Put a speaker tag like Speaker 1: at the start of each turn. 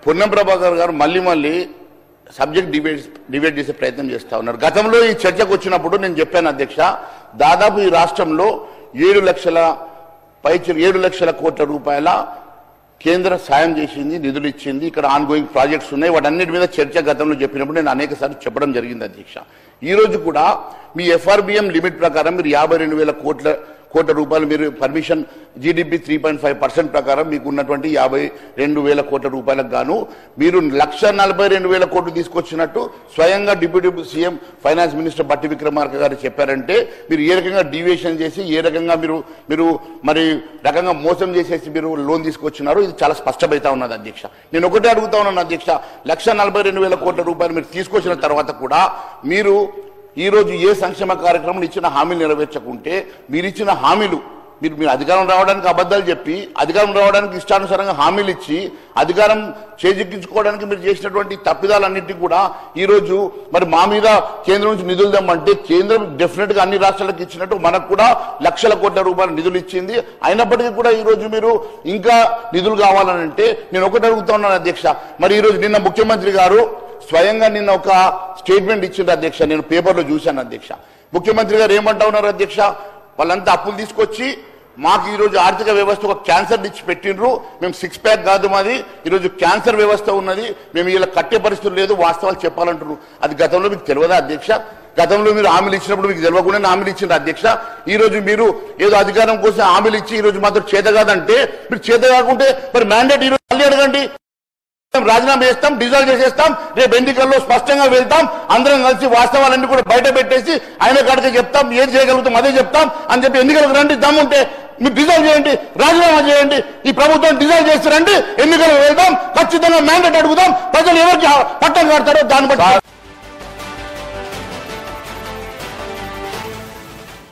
Speaker 1: పొన్నం ప్రభాకర్ గారు మళ్ళీ subject debate చేసే ప్రయత్నం చేస్తా ఉన్నారు. గతంలో ఈ చర్చకు వచ్చినప్పుడు నేను చెప్పాను అధ్యక్ష, దాదాపు ఈ రాష్ట్రంలో 7 లక్షల కోట్ల రూపాయల కేంద్ర సాయం చేసింది, నిధులు ఇచ్చింది. ఇక్కడ ఆన్ గోయింగ్ ప్రాజెక్ట్స్ ఉన్నాయి. వాటన్నిటి మీద చర్చ గతంలో చెప్పినప్పుడు నేను అనేక సార్లు చెప్పడం జరిగింది అధ్యక్ష. ఈ రోజు కూడా మీ FRBM లిమిట్ ప్రకారం మీరు 52,000 కోట్ల రూపాయలు మీరు పర్మిషన్ GDP 3.5% ప్రకారం మీకు ఉన్నటువంటి 52,000 కోట్ల రూపాయలకు గాను మీరు 1,42,000 కోట్లు తీసుకొచ్చినట్టు స్వయంగా డిప్యూటీ సీఎం ఫైనాన్స్ మినిస్టర్ బట్టి విక్రమార్క గారు చెప్పారంటే మీరు ఏ రకంగా డీవియేషన్ చేసి ఏ రకంగా మీరు మరి రకంగా మోసం చేసేసి మీరు లోన్ తీసుకొచ్చినారో ఇది చాలా స్పష్టమైతా ఉన్నది అధ్యక్ష. నేను ఒకటే అడుగుతా ఉన్నాను అధ్యక్ష, 1,42,000 కోట్ల రూపాయలు మీరు తీసుకొచ్చిన తర్వాత కూడా మీరు ఈ రోజు ఏ సంక్షేమ కార్యక్రమం ఇచ్చిన హామీలు నెరవేర్చకుంటే మీరు ఇచ్చిన హామీలు మీరు అధికారం రావడానికి అబద్ధాలు చెప్పి అధికారం రావడానికి ఇష్టానుసారంగా హామీలు ఇచ్చి అధికారం చేజిక్కించుకోవడానికి మీరు చేసినటువంటి తప్పిదాలన్నింటినీ కూడా ఈ రోజు మరి మా మీద కేంద్రం నుంచి నిధులు తెమ్మంటే కేంద్రం డెఫినెట్ గా అన్ని రాష్ట్రాలకు ఇచ్చినట్టు మనకు కూడా లక్షల కోట్ల రూపాయల నిధులు ఇచ్చింది. అయినప్పటికీ కూడా ఈ రోజు మీరు ఇంకా నిధులు కావాలని అంటే నేను ఒకటి అడుగుతా ఉన్నాను అధ్యక్ష, మరి ఈ రోజు నిన్న ముఖ్యమంత్రి గారు స్వయంగా నిన్న ఒక స్టేట్మెంట్ ఇచ్చిండ్రు అధ్యక్ష, నేను పేపర్లో చూశాను అధ్యక్ష. ముఖ్యమంత్రి గారు ఏమంటా ఉన్నారు అధ్యక్ష, వాళ్ళంతా అప్పులు తీసుకొచ్చి మాకు ఈరోజు ఆర్థిక వ్యవస్థ ఒక క్యాన్సర్ ఇచ్చి పెట్టిండ్రు, మేము 6 ప్యాక్ కాదు మాది, ఈరోజు క్యాన్సర్ వ్యవస్థ ఉన్నది, మేము ఇలా కట్టే పరిస్థితులు లేదు, వాస్తవాలు చెప్పాలంటున్నారు. అది గతంలో మీకు తెలియదా అధ్యక్ష? గతంలో మీరు హామీలు ఇచ్చినప్పుడు మీకు తెలియకుండా హామీలు ఇచ్చిండ్రు అధ్యక్ష. ఈ రోజు మీరు ఏదో అధికారం కోసం హామీలు ఇచ్చి ఈ రోజు మాత్రం చేత కాదంటే మీరు చేత కాకుంటే మరి మ్యాండేట్ ఈరోజు మళ్ళీ అడగండి, రాజీనామా చేస్తాం, డిజాల్వ్ చేసేస్తాం, రేపు ఎన్నికల్లో స్పష్టంగా వెళ్తాం, అందరం కలిసి వాస్తవాలన్నీ కూడా బయట పెట్టేసి ఆయన కాడికి చెప్తాం, ఏది చేయగలుగుతాం అదే చెప్తాం అని చెప్పి ఎన్నికలకు రండి, దమ్ముంటే మీరు డిజాల్వ్ చేయండి, రాజీనామా చేయండి, ఈ ప్రభుత్వం డిజాల్వ్ చేస్తారండి, ఎన్నికలకు వెళ్దాం, ఖచ్చితంగా మ్యాండేట్ అడుగుదాం, ప్రజలు ఎవరికి పట్టం కడతారో దాన్ని బట్టి